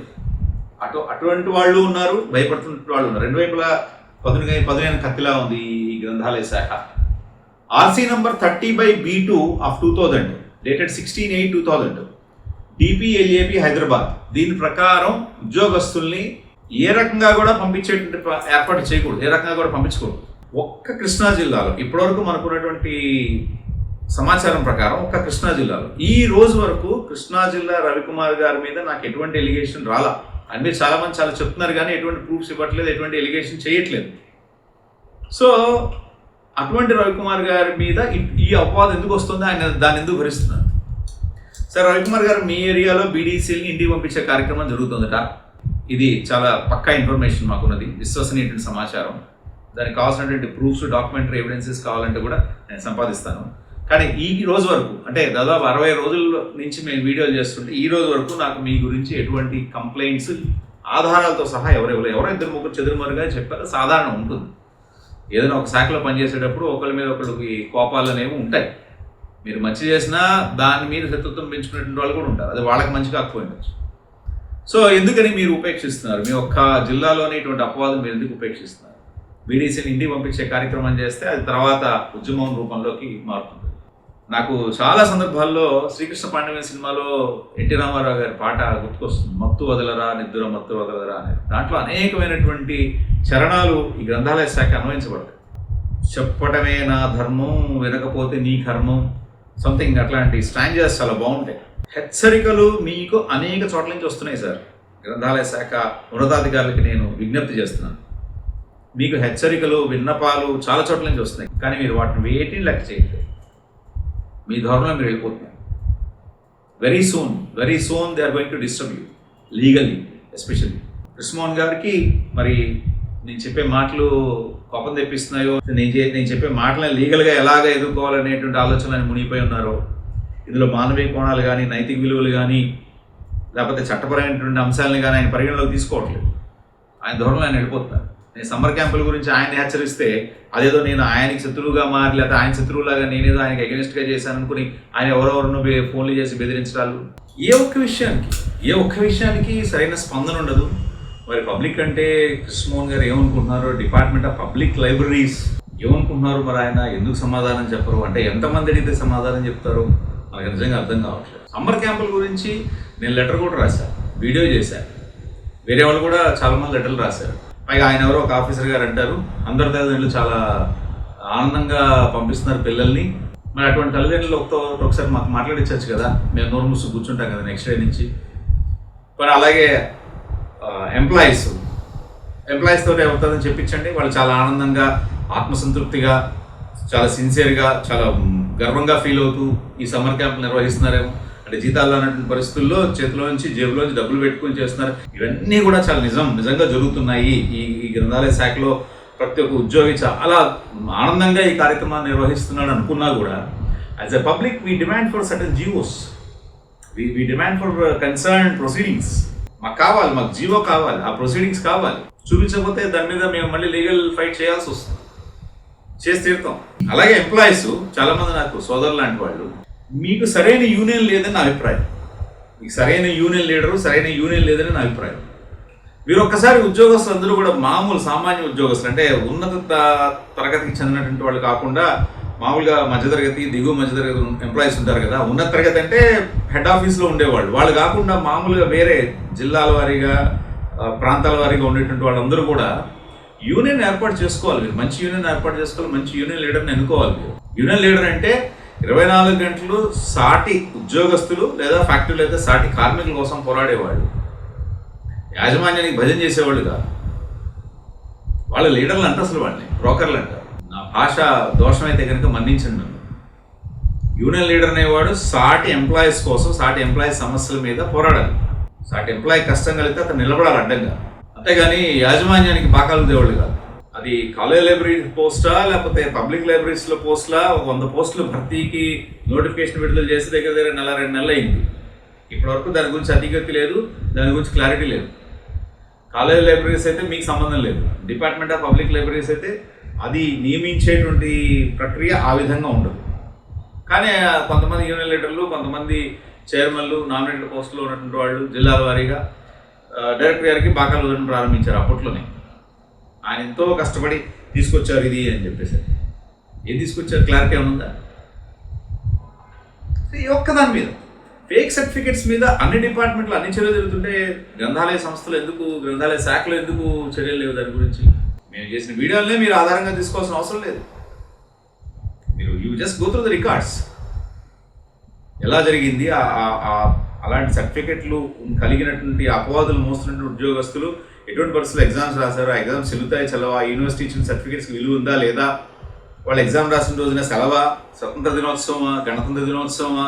అటువంటి వాళ్ళు ఉన్నారు, భయపడుతున్న వాళ్ళు ఉన్నారు. రెండు వైపులా పదునైన కత్తిలా ఉంది ఈ గ్రంథాలయ శాఖ. RC number 30/B2 of 2000 dated 16/8/2000 DPLAP Hyderabad. దీని ప్రకారం ఉద్యోగస్తుల్ని ఏ రకంగా కూడా పంపించేటువంటి ఏర్పాటు చేయకూడదు, ఏ రకంగా కూడా పంపించకూడదు. ఒక్క కృష్ణా జిల్లాలో ఇప్పటివరకు మనకున్నటువంటి సమాచారం ప్రకారం ఒక్క కృష్ణా జిల్లాలో ఈ రోజు వరకు కృష్ణా జిల్లా రవికుమార్ గారి మీద నాకు ఎటువంటి ఎలిగేషన్ రాలా. అంటే చాలా మంది చాలా చెప్తున్నారు కానీ ఎటువంటి ప్రూఫ్స్ ఇవ్వట్లేదు, ఎటువంటి ఎలిగేషన్ చేయట్లేదు. సో అటువంటి రవికుమార్ గారి మీద ఈ అపవాదం ఎందుకు వస్తుందో, ఆయన దాన్ని ఎందుకు భరిస్తున్నారు? సార్, రవికుమార్ గారు మీ ఏరియాలో బీడీసీని ఇంటికి పంపించే కార్యక్రమం జరుగుతుందట. ఇది చాలా పక్కా ఇన్ఫర్మేషన్ మాకున్నది, విశ్వసనీయటువంటి సమాచారం. దానికి కావాల్సినటువంటి ప్రూఫ్స్, డాక్యుమెంటరీ ఎవిడెన్సెస్ కావాలంటే కూడా నేను సంపాదిస్తాను. కానీ ఈ రోజు వరకు, అంటే దాదాపు 60 రోజుల నుంచి మేము వీడియోలు చేస్తుంటే ఈ రోజు వరకు నాకు మీ గురించి ఎటువంటి కంప్లైంట్స్ ఆధారాలతో సహా ఎవరో 2-3 చెదురుమరుగా చెప్పారు. సాధారణం ఉంటుంది, ఏదైనా ఒక శాఖలో పనిచేసేటప్పుడు ఒకరి మీద ఒకరికి కోపాలు అనేవి ఉంటాయి. మీరు మంచి చేసినా దాని మీద శత్రుత్వం పెంచుకునేటువంటి వాళ్ళు కూడా ఉంటారు. అది వాళ్ళకి మంచి కాకపోయిండొచ్చు. సో ఎందుకని మీరు ఉపేక్షిస్తున్నారు? మీ ఒక్క జిల్లాలోనే ఇటువంటి అపవాదం మీరు ఎందుకు ఉపేక్షిస్తున్నారు? బీడీసీని ఇంటికి పంపించే కార్యక్రమం చేస్తే అది తర్వాత ఉద్యమం రూపంలోకి మారుతుంది. నాకు చాలా సందర్భాల్లో శ్రీకృష్ణ పాండవ్యం సినిమాలో ఎన్టీ రామారావు గారి పాట గుర్తుకొస్తుంది. మత్తు వదలరా నిద్దుర మత్తు వదలరా అనేది. దాంట్లో అనేకమైనటువంటి చరణాలు ఈ గ్రంథాలయ శాఖ అన్వయించబడతాయి. చెప్పటమే నా ధర్మం, వినకపోతే నీ కర్మం, సంథింగ్ అట్లాంటి స్టాంజర్స్ చాలా బాగుంటాయి. హెచ్చరికలు మీకు అనేక చోట్ల నుంచి వస్తున్నాయి సార్. గ్రంథాలయ శాఖ ఉన్నతాధికారులకి నేను విజ్ఞప్తి చేస్తున్నాను. మీకు హెచ్చరికలు, విన్నపాలు చాలా చోట్ల నుంచి వస్తున్నాయి, కానీ మీరు వాటిని వేటిని లెక్క చేయట్లేదు. మీ ధోరణిలో మీరు వెళ్ళిపోతున్నారు. Very soon they are going to disturb you legally. Especially Krishnamohan గారికి మరి నేను చెప్పే మాటలు కోపం తెప్పిస్తున్నాయో, నేను చెప్పే మాటలను లీగల్గా ఎలాగ ఎదుర్కోవాలనేటువంటి ఆలోచనలు మునిగిపోయి ఉన్నారో, ఇందులో మానవీయ కోణాలు కానీ, నైతిక విలువలు కానీ, లేకపోతే చట్టపరమైనటువంటి అంశాలను కానీ ఆయన పరిగణలోకి తీసుకోవట్లేదు. ఆయన ధోరణిలో ఆయన వెళ్ళిపోతున్నారు. నేను సమ్మర్ క్యాంపుల గురించి ఆయన్ని హెచ్చరిస్తే అదేదో నేను ఆయనకి శత్రువుగా మారి, లేకపోతే ఆయన శత్రువులాగా నేనేదో ఆయనకి అగెనిస్ట్గా చేశాను అనుకుని ఆయన ఎవరెవరినో ఫోన్లు చేసి బెదిరించడాలు. ఏ ఒక్క విషయానికి సరైన స్పందన ఉండదు. మరి పబ్లిక్ అంటే కృష్ణమోహన్ గారు ఏమనుకుంటున్నారు, డిపార్ట్మెంట్ ఆఫ్ పబ్లిక్ లైబ్రరీస్ ఏమనుకుంటున్నారు, మరి ఆయన ఎందుకు సమాధానం చెప్పరు? అంటే ఎంతమంది అడిగితే సమాధానం చెప్తారో మనకు నిజంగా అర్థం కావట్లేదు. సమ్మర్ క్యాంపుల గురించి నేను లెటర్ కూడా రాశాను, వీడియో చేశాను. వేరే వాళ్ళు కూడా చాలామంది లెటర్లు రాశారు. పైగా ఆయన ఎవరో ఒక ఆఫీసర్ గారు అంటారు అందరి తల్లిదండ్రులు చాలా ఆనందంగా పంపిస్తున్నారు పిల్లల్ని. మరి అటువంటి తల్లిదండ్రులు ఒకసారి మాకు మాట్లాడించవచ్చు కదా, మేము నోరు మూసు కూర్చుంటాం కదా నెక్స్ట్ డే నుంచి. మరి అలాగే ఎంప్లాయీస్ తోటి అవుతుందని చెప్పించండి. వాళ్ళు చాలా ఆనందంగా, ఆత్మసంతృప్తిగా, చాలా సిన్సియర్గా, చాలా గర్వంగా ఫీల్ అవుతూ ఈ సమ్మర్ క్యాంప్ నిర్వహిస్తున్నారేమో. అంటే జీతాలు అన్నటువంటి పరిస్థితుల్లో చేతిలోంచి జేబులోంచి డబ్బులు పెట్టుకుని చేస్తున్నారు. ఇవన్నీ కూడా చాలా నిజంగా జరుగుతున్నాయి. ఈ గ్రంథాలయ శాఖలో ప్రతి ఒక్క ఉద్యోగి చాలా ఆనందంగా ఈ కార్యక్రమాన్ని నిర్వహిస్తున్నాడు అనుకున్నా కూడా as a public we demand for certain GOs, we demand for concern proceedings. మాకు జీవో కావాలి, ఆ ప్రొసీడింగ్స్ కావాలి. చూపించకపోతే దాని మీద మేము మళ్ళీ లీగల్ ఫైట్ చేయాల్సి వస్తుంది, చేసి తీరుతాం. అలాగే ఎంప్లాయీస్ చాలామంది నాకు సోదరులు లాంటి వాళ్ళు, మీకు సరైన యూనియన్ లేదని నా అభిప్రాయం. మీకు సరైన యూనియన్ లీడరు, సరైన యూనియన్ లేదని నా అభిప్రాయం. మీరు ఒక్కసారి ఉద్యోగస్తులు అందరూ కూడా మామూలు సామాన్య ఉద్యోగస్తులు, అంటే ఉన్నత తరగతికి చెందినటువంటి వాళ్ళు కాకుండా మామూలుగా మధ్యతరగతి, దిగువ మధ్యతరగతి ఎంప్లాయీస్ ఉంటారు కదా. ఉన్నత తరగతి అంటే హెడ్ ఆఫీస్లో ఉండేవాళ్ళు, వాళ్ళు కాకుండా మామూలుగా వేరే జిల్లాల వారీగా, ప్రాంతాల వారీగా ఉండేటువంటి వాళ్ళందరూ కూడా యూనియన్ ఏర్పాటు చేసుకోవాలి. మీరు మంచి యూనియన్ ఏర్పాటు చేసుకోవాలి, మంచి యూనియన్ లీడర్ని ఎన్నుకోవాలి. యూనియన్ లీడర్ అంటే 24 గంటలు సాటి ఉద్యోగస్తులు లేదా ఫ్యాక్టరీలు అయితే సాటి కార్మికుల కోసం పోరాడేవాళ్ళు, యాజమాన్యానికి భజన చేసేవాళ్ళు కాదు. వాళ్ళ లీడర్లు అంటే అసలు వాళ్ళని బ్రోకర్లు అంటారు. నా భాష దోషమైతే కనుక మన్నించండి నన్ను. యూనియన్ లీడర్ అనేవాడు సాటి ఎంప్లాయీస్ కోసం, సాటి ఎంప్లాయీస్ సమస్యల మీద పోరాడాలి. సాటి ఎంప్లాయీ కష్టం కలిగితే అతను నిలబడాలి అడ్డంగా, అంతేగాని యాజమాన్యానికి పాకాలు దేవాళ్ళు కాదు. అది కాలేజ్ లైబ్రరీ పోస్టా లేకపోతే పబ్లిక్ లైబ్రరీస్లో పోస్టులా, 100 పోస్టులు భర్తీకి నోటిఫికేషన్ విడుదల చేసి దగ్గర 1-2 నెలలు అయింది. ఇప్పటివరకు దాని గురించి అధిగతి లేదు, దాని గురించి క్లారిటీ లేదు. కాలేజ్ లైబ్రరీస్ అయితే మీకు సంబంధం లేదు, డిపార్ట్మెంట్ ఆఫ్ పబ్లిక్ లైబ్రరీస్ అయితే అది నియమించేటువంటి ప్రక్రియ ఆ విధంగా ఉండదు. కానీ కొంతమంది యూనియన్ లీడర్లు, కొంతమంది చైర్మన్లు, నామినేటెడ్ పోస్టులో ఉన్నటువంటి వాళ్ళు జిల్లాల వారీగా డైరెక్టర్ గారికి బాకాలు వదలడం ప్రారంభించారు. అప్పట్లోనే ఆయన ఎంతో కష్టపడి తీసుకొచ్చారు ఇది అని చెప్పేసి. ఏం తీసుకొచ్చారు, క్లారిటీ ఏమనుందా? ఈ ఒక్కదాని మీద ఫేక్ సర్టిఫికెట్స్ మీద అన్ని డిపార్ట్మెంట్లు అన్ని చర్యలు జరుగుతుంటే గ్రంథాలయ సంస్థలు ఎందుకు, గ్రంథాలయ శాఖలు ఎందుకు చర్యలు లేవు? దాని గురించి మేము చేసిన వీడియోలనే మీరు ఆధారంగా తీసుకోవాల్సిన అవసరం లేదు. మీరు you just go through the records. ఎలా జరిగింది, అలాంటి సర్టిఫికెట్లు కలిగినటువంటి అపవాదులు మోస్తున్నటువంటి ఉద్యోగస్తులు ఎటువంటి పరిస్థితుల్లో ఎగ్జామ్స్ రాశారు, ఆ ఎగ్జామ్స్ చెల్లుతాయి చలవా, యూనివర్సిటీ ఇచ్చిన సర్టిఫికేట్స్కి విలువ ఉందా లేదా, వాళ్ళు ఎగ్జామ్ రాసిన రోజున సెలవా, స్వతంత్ర దినోత్సవమా, గణతంత్ర దినోత్సవమా,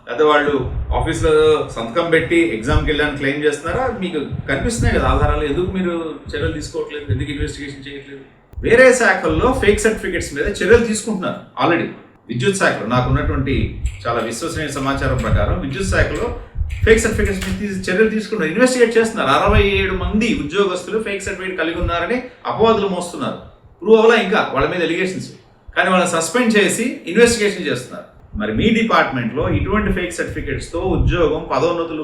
లేకపోతే వాళ్ళు ఆఫీస్లో సంతకం పెట్టి ఎగ్జామ్కి వెళ్ళడానికి క్లెయిమ్ చేస్తున్నారా? మీకు కనిపిస్తున్నాయి కదా ఆధారాలు. ఎందుకు మీరు చర్యలు తీసుకోవట్లేదు, ఎందుకు ఇన్వెస్టిగేషన్ చేయట్లేదు? వేరే శాఖల్లో ఫేక్ సర్టిఫికెట్స్ మీద చర్యలు తీసుకుంటున్నారు ఆల్రెడీ. విద్యుత్ శాఖలో నాకున్నటువంటి చాలా విశ్వసనీయ సమాచారం ప్రకారం విద్యుత్ శాఖలో ఫేక్ సర్టిఫికేట్స్ మీద చర్యలు తీసుకుంటున్నారు, ఇన్వెస్టిగేట్ చేస్తున్నారు. 67 మంది ఉద్యోగస్తులు ఫేక్ సర్టిఫికేట్ కలిగి ఉన్నారని అపవాదులు మోస్తున్నారు. ప్రూవ్ అవ్వలా ఇంకా వాళ్ళ మీద ఎలిగేషన్స్, కానీ వాళ్ళని సస్పెండ్ చేసి ఇన్వెస్టిగేషన్ చేస్తున్నారు. మరి మీ డిపార్ట్మెంట్లో ఇటువంటి ఫేక్ సర్టిఫికేట్స్తో ఉద్యోగం పదోన్నతులు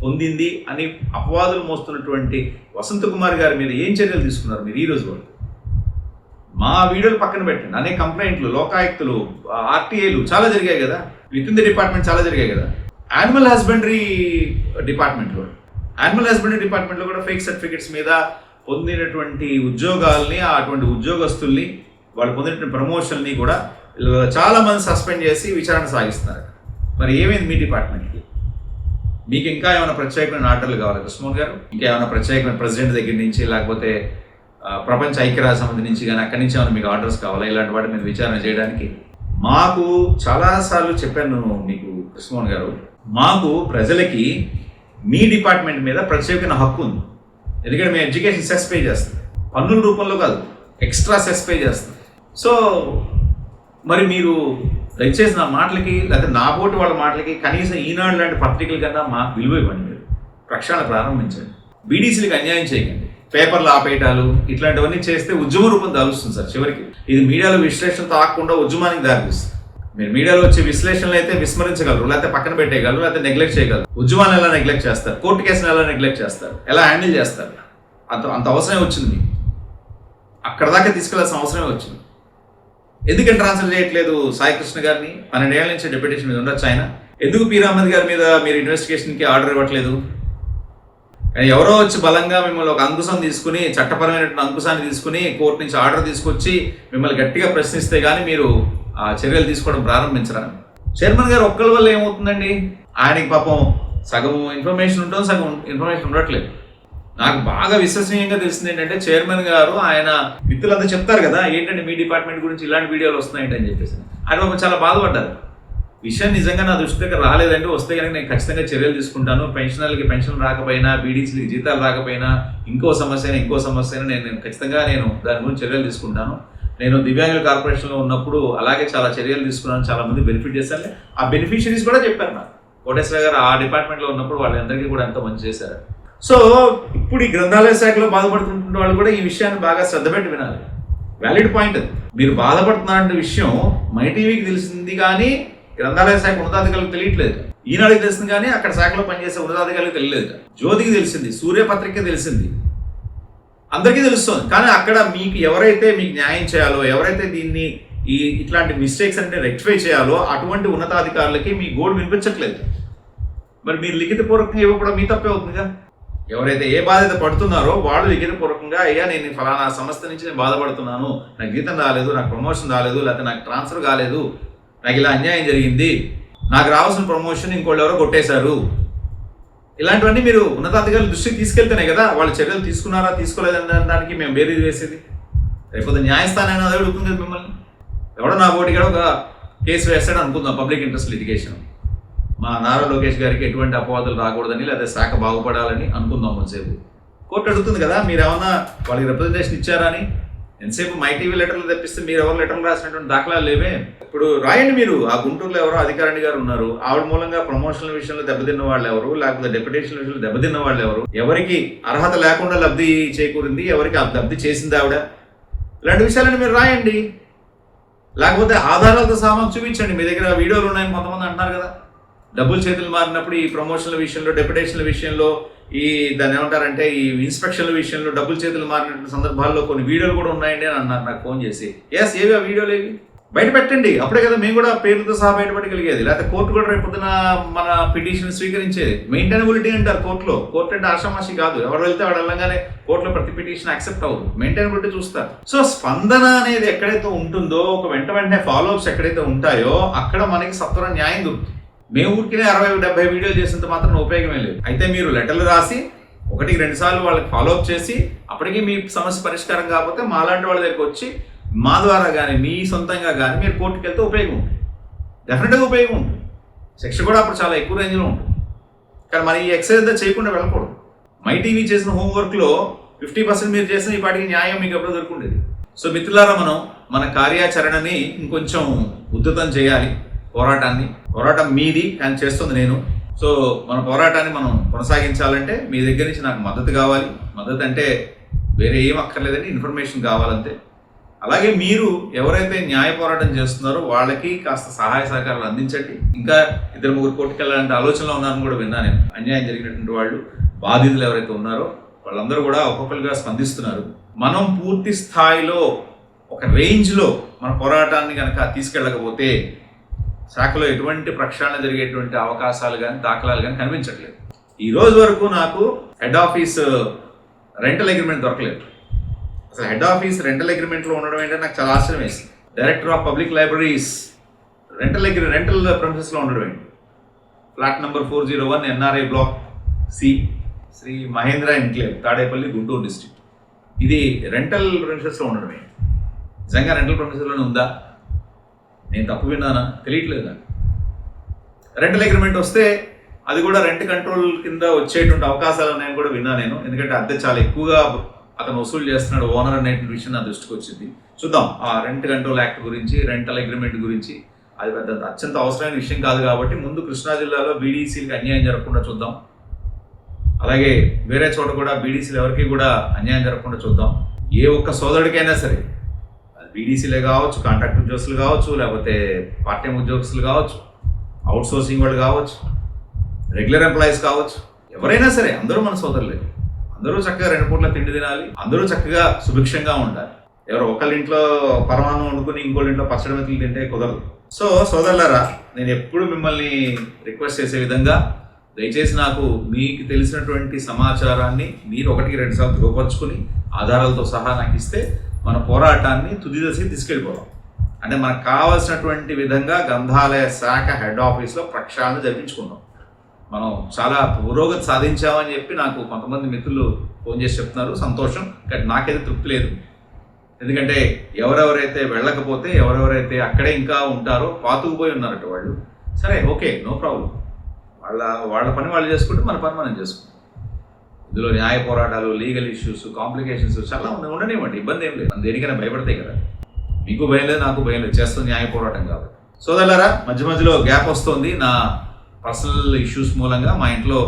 పొందింది అని అపవాదులు మోస్తున్నటువంటి వసంత కుమార్ గారి మీద ఏం చర్యలు తీసుకున్నారు మీరు ఈ రోజు వరకు? మా వీడియోలు పక్కన పెట్టండి, అనేక కంప్లైంట్లు, లోకాయుక్తులు, ఆర్టీఐలు చాలా జరిగాయి కదా, విత్ ఇన్ ది డిపార్ట్మెంట్ చాలా జరిగాయి కదా. యానిమల్ హస్బెండరీ డిపార్ట్మెంట్లో కూడా ఫేక్ సర్టిఫికేట్స్ మీద పొందినటువంటి ఉద్యోగాల్ని, అటువంటి ఉద్యోగస్తుల్ని, వాళ్ళు పొందినటువంటి ప్రమోషన్ని కూడా చాలా మంది సస్పెండ్ చేసి విచారణ సాగిస్తున్నారు. మరి ఏమైంది మీ డిపార్ట్మెంట్కి? మీకు ఇంకా ఏమైనా ప్రత్యేకమైన ఆర్డర్లు కావాలి కృష్ణమోహన్ గారు? ఇంకా ఏమైనా ప్రత్యేకమైన ప్రెసిడెంట్ దగ్గర నుంచి, లేకపోతే ప్రపంచ ఐక్యరాజ్య సమితి నుంచి కానీ అక్కడి నుంచి ఏమైనా మీకు ఆర్డర్స్ కావాలా ఇలాంటి వాటి మీద విచారణ చేయడానికి? మాకు చాలాసార్లు చెప్పాను మీకు కృష్ణమోహన్ గారు, మాకు ప్రజలకి మీ డిపార్ట్మెంట్ మీద ప్రత్యేకమైన హక్కు ఉంది. ఎందుకంటే మేము ఎడ్యుకేషన్ సెస్ పే చేస్తాం, పన్నుల రూపంలో కాదు, ఎక్స్ట్రా సెస్ పే చేస్తాం. సో మరి మీరు దయచేసి నా మాటలకి, లేకపోతే నా పోటీ వాళ్ళ మాటలకి కనీసం ఈనాడు లాంటి పత్రికల కన్నా మాకు విలువ ఇవ్వండి. మీరు ప్రక్షాళన ప్రారంభించండి, బీడీసీలకు అన్యాయం చేయకండి. పేపర్లు ఆపేయటాలు ఇట్లాంటివన్నీ చేస్తే ఉద్యమ రూపం దాలుస్తుంది సార్. చివరికి ఇది మీడియాలో విశ్లేషణతో ఆగకుండా ఉద్యమానికి దారితీస్తుంది. మీరు మీడియాలో వచ్చే విశ్లేషణలు అయితే విస్మరించగలరు, లేకపోతే పక్కన పెట్టేయగలరు, లేకపోతే నెగ్లెక్ట్ చేయగలరు. ఉద్యమాన్ని ఎలా నెగ్లెక్ట్ చేస్తారు, కోర్టు కేసును ఎలా నెగ్లెక్ట్ చేస్తారు, ఎలా హ్యాండిల్ చేస్తారు, అంత అవసరమే వచ్చింది మీకు. అక్కడ దాకా తీసుకెళ్లాల్సిన అవసరమే వచ్చింది. ఎందుకని ట్రాన్స్ఫర్ చేయట్లేదు సాయికృష్ణ గారిని? 12 ఏళ్ల నుంచి డెప్యుటేషన్ మీద ఉండొచ్చు ఆయన. ఎందుకు పి రామన్ గారి మీద మీరు ఇన్వెస్టిగేషన్కి ఆర్డర్ ఇవ్వట్లేదు? ఎవరో వచ్చి బలంగా మిమ్మల్ని ఒక అంకుశం తీసుకుని, చట్టపరమైనటువంటి అంకుశాన్ని తీసుకుని కోర్టు నుంచి ఆర్డర్ తీసుకొచ్చి మిమ్మల్ని గట్టిగా ప్రశ్నిస్తే కానీ మీరు ఆ చర్యలు తీసుకోవడం ప్రారంభించరా? చైర్మన్ గారు ఒక్కరి వల్ల ఏమవుతుందండి? ఆయనకి పాపం సగం ఇన్ఫర్మేషన్ ఉంటుంది, సగం ఇన్ఫర్మేషన్ ఉండట్లేదు. నాకు బాగా విశ్వసనీయంగా తెలిసింది ఏంటంటే, చైర్మన్ గారు ఆయన మిత్రులంతా చెప్తారు కదా, ఏంటంటే మీ డిపార్ట్మెంట్ గురించి ఇలాంటి వీడియోలు వస్తున్నాయంటే అని చెప్పేసి, ఆయన పాపం చాలా బాధపడ్డారు. విషయం నిజంగా నా దృష్టి దగ్గర రాలేదంటే, వస్తే కనుక నేను ఖచ్చితంగా చర్యలు తీసుకుంటాను. పెన్షనర్లకి పెన్షన్ రాకపోయినా, బీడీసీలకి జీతాలు రాకపోయినా, ఇంకో సమస్య అయినా నేను ఖచ్చితంగా దాని గురించి చర్యలు తీసుకుంటాను. నేను దివ్యాంగుల కార్పొరేషన్లో ఉన్నప్పుడు అలాగే చాలా చర్యలు తీసుకున్నాను, చాలా మంది బెనిఫిట్ చేశాను. ఆ బెనిఫిషరీస్ కూడా చెప్పారు నాకు. కోటేశ్వర గారు ఆ డిపార్ట్మెంట్లో ఉన్నప్పుడు వాళ్ళందరికీ కూడా ఎంతో మంచి చేశారు. సో ఇప్పుడు ఈ గ్రంథాలయ శాఖలో బాధపడుతున్న వాళ్ళు కూడా ఈ విషయాన్ని బాగా శ్రద్ధ పెట్టి వినాలి. వ్యాలిడ్ పాయింట్ అది. మీరు బాధపడుతున్నారంటే విషయం మై టీవీకి తెలిసింది కానీ గ్రంథాలయ శాఖ ఉన్నతాధికారులకు తెలియట్లేదు. ఈనాడికి తెలిసింది కానీ అక్కడ శాఖలో పనిచేసే ఉన్నతాధికారులకు తెలియలేదు. జ్యోతికి తెలిసింది, సూర్యపత్రిక తెలిసింది, అందరికీ తెలుస్తుంది. కానీ అక్కడ మీకు ఎవరైతే మీకు న్యాయం చేయాలో, ఎవరైతే దీన్ని ఇట్లాంటి మిస్టేక్స్ అంటే రెక్టిఫై చేయాలో అటువంటి ఉన్నతాధికారులకి మీ గోడు వినిపించట్లేదు. మరి మీరు లిఖితపూర్వకంగా ఇవ్వకపోవడం మీ తప్పే అవుతుందిగా. ఎవరైతే ఏ బాధ్యత పడుతున్నారో వాళ్ళు లిఖితపూర్వకంగా, అయ్యా నేను ఫలానా సంస్థ నుంచి నేను బాధపడుతున్నాను, నాకు జీతం రాలేదు, నాకు ప్రమోషన్ రాలేదు, లేకపోతే నాకు ట్రాన్స్ఫర్ కాలేదు, నాకు ఇలా అన్యాయం జరిగింది, నాకు రావాల్సిన ప్రమోషన్ ఇంకోళ్ళు ఎవరో కొట్టేశారు, ఇలాంటివన్నీ మీరు ఉన్నతాధికారుల దృష్టికి తీసుకెళ్తేనే కదా వాళ్ళు చర్యలు తీసుకున్నారా తీసుకోలేదనే దానికి మేము బేరీజ్ వేసేది. లేకపోతే న్యాయస్థానం అదే అడుగుతుంది కదా మిమ్మల్ని. ఎవడో నా బోటి కూడా ఒక కేసు వేస్తాడు అనుకుందాం, పబ్లిక్ ఇంట్రెస్ట్ లిటిగేషన్, మా నారా లోకేష్ గారికి ఎటువంటి అపవాదులు రాకూడదని, లేదా శాఖ బాగుపడాలని అనుకుందాం. కొంతసేపు కోర్టు అడుగుతుంది కదా, మీరు ఏమన్నా వాళ్ళకి రిప్రజెంటేషన్ ఇచ్చారా అని. ఎంతసేపు మై టీవీ లెటర్లు తెప్పిస్తే మీరు ఎవరు లెటర్లు రాసినటువంటి దాఖలాలు లేవే. ఇప్పుడు రాయండి మీరు, ఆ గుంటూరులో ఎవరో అధికారిణి గారు ఉన్నారు, ఆవిడ మూలంగా ప్రమోషన్ల విషయంలో దెబ్బతిన్న వాళ్ళు ఎవరు, లేకపోతే డెప్యుటేషన్ల విషయంలో దెబ్బతిన్న వాళ్ళు ఎవరు, ఎవరికి అర్హత లేకుండా లబ్ధి చేకూరింది, ఎవరికి లబ్ధి చేసింది ఆవిడ, ఇలాంటి విషయాలని మీరు రాయండి. లేకపోతే ఆధారాలతో సహా చూపించండి. మీ దగ్గర వీడియోలు ఉన్నాయని కొంతమంది అంటున్నారు కదా, డబ్బులు చేతులు మారినప్పుడు ఈ ప్రమోషన్ల విషయంలో, డెప్యుటేషన్ల విషయంలో, దాన్ని ఏమంటారంటే ఈ ఇన్స్పెక్షన్ల విషయంలో డబ్బులు చేతులు మారిన సందర్భాల్లో కొన్ని వీడియోలు కూడా ఉన్నాయండి అని అన్నారు నాకు ఫోన్ చేసి. ఏవి ఆ వీడియోలు ఏవి బయట పెట్టండి, అప్పుడే కదా మేము కూడా పేరుతో సహా బయటపడగలిగేది. లేకపోతే కోర్టు కూడా రేపొద్దున మన పిటిషన్ స్వీకరించేది. మెయింటైనబిలిటీ అంటారు కోర్టులో. కోర్టు అంటే ఆషామాషి కాదు, ఎవరు వెళ్తే వాడు వెళ్ళగానే కోర్టులో ప్రతి పిటిషన్ యాక్సెప్ట్ అవ్వదు, మెయింటైనబిలిటీ చూస్తారు. సో స్పందన అనేది ఎక్కడైతే ఉంటుందో, ఒక వెంటనే ఫాలోఅప్స్ ఎక్కడైతే ఉంటాయో అక్కడ మనకి సత్వర న్యాయం దొరుకుతుంది. మేము ఊరికినే 60-70 వీడియోలు చేసినంత మాత్రం ఉపయోగమే లేదు. అయితే మీరు లెటర్లు రాసి 1-2 సార్లు వాళ్ళకి ఫాలోఅప్ చేసి అప్పటికీ మీ సమస్య పరిష్కారం కాకపోతే మాలాంటి వాళ్ళ దగ్గరికి వచ్చి మా ద్వారా కానీ మీ సొంతంగా కానీ మీరు కోర్టుకు వెళ్తే ఉపయోగం ఉంటుంది, డెఫినెట్గా ఉపయోగం ఉంటుంది. శిక్ష కూడా అప్పుడు చాలా ఎక్కువ రేంజ్లో ఉంటుంది. కానీ మరి ఈ ఎక్సర్సైజ్ చేయకుండా వెళ్ళకూడదు. మై టీవీ చేసిన హోంవర్క్లో 50% మీరు చేసిన ఈ పాటికి న్యాయం మీకు ఎప్పుడో దొరుకుండేది. సో మిత్రులారా, మన కార్యాచరణని ఇంకొంచెం ఉద్ధృతం చేయాలి. పోరాటం మీది కానీ చేస్తుంది నేను. సో మన పోరాటాన్ని మనం కొనసాగించాలంటే మీ దగ్గర నుంచి నాకు మద్దతు కావాలి. మద్దతు అంటే వేరే ఏం అక్కర్లేదండి, ఇన్ఫర్మేషన్ కావాలంతే. అలాగే మీరు ఎవరైతే న్యాయ పోరాటం చేస్తున్నారో వాళ్ళకి కాస్త సహాయ సహకారాలు అందించండి. ఇంకా 2-3 కోర్టుకి వెళ్ళాలంటే ఆలోచనలో ఉన్నారని కూడా విన్నా నేను. అన్యాయం జరిగినటువంటి వాళ్ళు, బాధితులు ఎవరైతే ఉన్నారో వాళ్ళందరూ కూడా ఒక్కొక్కరుగా స్పందిస్తున్నారు. మనం పూర్తి స్థాయిలో ఒక రేంజ్లో మన పోరాటాన్ని కనుక తీసుకెళ్ళకపోతే శాఖలో ఎటువంటి ప్రక్షాళన జరిగేటువంటి అవకాశాలు కానీ దాఖలాలు కానీ కనిపించట్లేదు. ఈ రోజు వరకు నాకు హెడ్ ఆఫీస్ రెంటల్ అగ్రిమెంట్ దొరకలేదు. అసలు హెడ్ ఆఫీస్ రెంటల్ అగ్రిమెంట్లో ఉండడం ఏంటంటే నాకు చాలా ఆశ్చర్యం వేసింది. Director of public libraries rental ప్రెమిసెస్లో ఉండడం ఏంటి? Flat number 401 NRI block C, Shri Mahendra enclave, Tadepalli, Guntur district. ఇది రెంటల్ ప్రెమిసెస్లో ఉండడం ఏంటి? నిజంగా రెంటల్ ప్రెమిసెస్లోనే ఉందా? నేను తప్పు విన్నానా? తెలియట్లేదు నాకు. రెంటల్ అగ్రిమెంట్ వస్తే అది కూడా రెంట్ కంట్రోల్ కింద వచ్చేటువంటి అవకాశాలు ఉన్నాయని కూడా విన్నా నేను. ఎందుకంటే అద్దె చాలా ఎక్కువగా అతను వసూలు చేస్తున్నాడు ఓనర్ అనే విషయం నా దృష్టికి వచ్చింది. చూద్దాం ఆ రెంట్ కంట్రోల్ యాక్ట్ గురించి, రెంటల్ అగ్రిమెంట్ గురించి. అది పెద్ద అత్యంత అవసరమైన విషయం కాదు కాబట్టి ముందు కృష్ణా జిల్లాలో బీడీసీలకు అన్యాయం జరగకుండా చూద్దాం. అలాగే వేరే చోట కూడా బీడీసీలు ఎవరికి కూడా అన్యాయం జరగకుండా చూద్దాం. ఏ ఒక్క సోదరుడికైనా సరే, అది బీడీసీలే కావచ్చు, కాంట్రాక్ట్ ఉద్యోగస్తులు కావచ్చు, లేకపోతే పార్ట్ టైం ఉద్యోగస్తులు కావచ్చు, అవుట్ సోర్సింగ్ వాళ్ళు కావచ్చు, రెగ్యులర్ ఎంప్లాయీస్ కావచ్చు, ఎవరైనా సరే అందరూ మన సోదరులే. అందరూ చక్కగా 2 పూట్ల తిండి తినాలి, అందరూ చక్కగా సుభిక్షంగా ఉండాలి. ఎవరో ఒకళ్ళ ఇంట్లో పరమాన్నం వండుకుని ఇంకోళ్ళ ఇంట్లో పచ్చడి మెతులు తింటే కుదరదు. సో సోదరులారా, నేను ఎప్పుడు మిమ్మల్ని రిక్వెస్ట్ చేసే విధంగా దయచేసి నాకు మీకు తెలిసినటువంటి సమాచారాన్ని మీరు 1-2 సార్లు ధృవపరుచుకుని ఆధారాలతో సహా నాకు ఇస్తే మన పోరాటాన్ని తుది దశకి తీసుకెళ్ళిపోదాం. అంటే మనకు కావాల్సినటువంటి విధంగా గ్రంథాలయ శాఖ హెడ్ ఆఫీస్లో ప్రక్షాళన జరిపించుకుందాం. మనం చాలా పురోగతి సాధించామని చెప్పి నాకు కొంతమంది మిత్రులు ఫోన్ చేసి చెప్తున్నారు. సంతోషం, కానీ నాకైతే తృప్తి లేదు. ఎందుకంటే ఎవరెవరైతే వెళ్ళకపోతే, ఎవరెవరైతే అక్కడే ఇంకా ఉంటారో, పాతుకుపోయి ఉన్నారట వాళ్ళు. సరే, ఓకే, నో ప్రాబ్లం. వాళ్ళ పని వాళ్ళు చేసుకుంటే మన పని మనం చేసుకుంటాం. ఇందులో న్యాయ పోరాటాలు, లీగల్ ఇష్యూస్, కాంప్లికేషన్స్ చాలా ఉండనివ్వండి, ఇబ్బంది ఏం లేదు. మనం దేనికైనా భయపడతాయి కదా. మీకు భయం లేదు, నాకు భయం లేదు, చేస్తుంది న్యాయ పోరాటం కాబట్టి. సోదరులారా, మధ్య మధ్యలో గ్యాప్ వస్తుంది నా పర్సనల్ ఇష్యూస్ మూలంగా. మా ఇంట్లో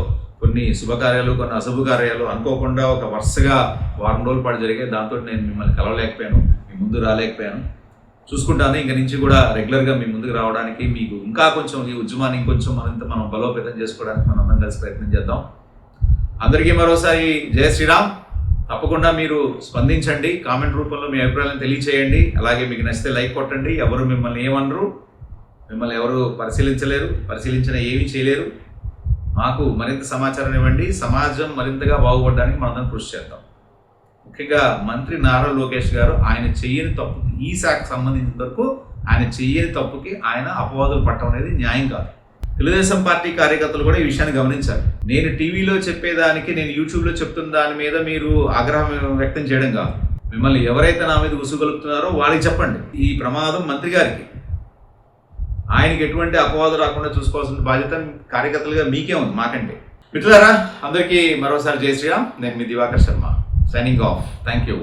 కొన్ని శుభకార్యాలు, కొన్ని అశుభకార్యాలు అనుకోకుండా ఒక వరుసగా వారం రోజుల పాటు జరిగాయి. దాంతో నేను మిమ్మల్ని కలవలేకపోయాను, మీ ముందు రాలేకపోయాను. చూసుకుంటాను ఇంక నుంచి కూడా రెగ్యులర్గా మీ ముందుకు రావడానికి, మీకు ఇంకా కొంచెం ఈ ఉద్యమాన్ని ఇంకొంచెం మనం బలోపేతం చేసుకోవడానికి మనం అందరం కలిసి ప్రయత్నం చేద్దాం. అందరికీ మరోసారి జయ శ్రీరామ్. తప్పకుండా మీరు స్పందించండి, కామెంట్ రూపంలో మీ అభిప్రాయాలను తెలియచేయండి. అలాగే మీకు నచ్చితే లైక్ కొట్టండి. ఎవరు మిమ్మల్ని ఏమనరు, మిమ్మల్ని ఎవరు పరిశీలించలేరు, పరిశీలించిన ఏమీ చేయలేరు. మాకు మరింత సమాచారం ఇవ్వండి. సమాజం మరింతగా బాగుపడడానికి మనందరం కృషి చేద్దాం. ముఖ్యంగా మంత్రి నారా లోకేష్ గారు ఆయన చెయ్యని తప్పుకి, ఈ శాఖకు సంబంధించిన వరకు ఆయన చెయ్యని తప్పుకి ఆయన అపవాదులు పట్టడం అనేది న్యాయం కాదు. తెలుగుదేశం పార్టీ కార్యకర్తలు కూడా ఈ విషయాన్ని గమనించాలి. నేను టీవీలో చెప్పేదానికి, నేను యూట్యూబ్లో చెప్తున్న దాని మీద మీరు ఆగ్రహం వ్యక్తం చేయడం కాదు. మిమ్మల్ని ఎవరైతే నా మీద ఉసుగొలుపుతున్నారో వాళ్ళకి చెప్పండి. ఈ ప్రమాదం మంత్రి గారికి, ఆయనకి ఎటువంటి అపవాదు రాకుండా చూసుకోవాల్సిన బాధ్యత కార్యకర్తలుగా మీకే ఉంది, మాకంటే. మిత్రులారా, అందరికీ మరోసారి జై శ్రీరామ్. నేను మీ Diwakar Sharma, signing off. Thank you.